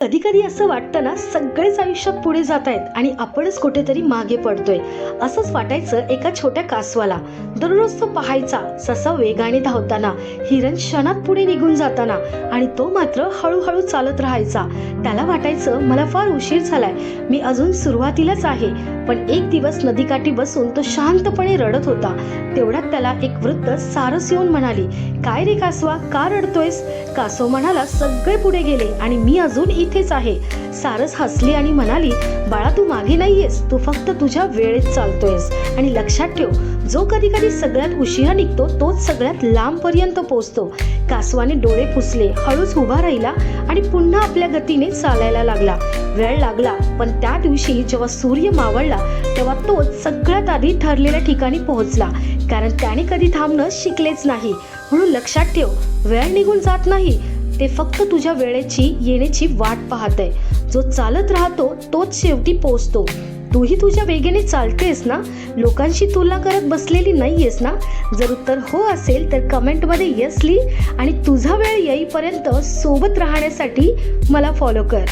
कधी कधी असं वाटतं ना, सगळेच आयुष्यात पुढे जात आहेत आणि आपणच कुठेतरी मागे पडतोय. असंच वाटायचं एका छोट्या कासवाला. दररोज तो पाहायचा ससा वेगाने धावताना, हिरण क्षणात पुढे निघून जाताना, आणि तो मात्र हळूहळू चालत राहायचा. त्याला वाटायचं मला फार उशीर झालाय, मी अजून सुरुवातीलाच आहे. पण एक दिवस नदीकाठी बसून तो शांतपणे रडत होता. तेवढ्यात त्याला एक वृद्ध सारस येऊन म्हणाली, काय रे कासवा, का रडतोयस? कासव म्हणाला, सगळे पुढे गेले आणि मी अजून इथेच आहे. सारस हसली आणि म्हणाली, बाळा तू मागे नाहीयेस, तू फक्त तुझ्या वेळेत चालतोयस. आणि लक्षात ठेव, जो कधी कधी सगळ्यात उशिरा निघतो तोच सगळ्यात लांब पर्यंत पोहोचतो. कासवाने डोळे पुसले, हळूच उभा राहिला आणि पुन्हा आपल्या गतीने चालायला लागला. वेळ लागला, पण त्या दिवशी जेव्हा सूर्य मावळला तेव्हा तोच सगळ्यात आधी ठरलेल्या ठिकाणी पोहोचला. कारण त्याने कधी थांबणं शिकलेच नाही. म्हणून लक्षात ठेव, वेळ निघून जात नाही, ते फक्त तुझ्या वेळेची येण्याची वाट पाहतंय. जो चालत राहतो तोच शेवटी पोहोचतो. तूही तुझ्या वेगाने चालतेस ना? लोकांशी तुलना करत बसलेली नाहीयेस ना? जर उत्तर हो असेल तर कमेंटमध्ये येस लिही आणि तुझा वेळ येईपर्यंत सोबत राहण्यासाठी मला फॉलो कर.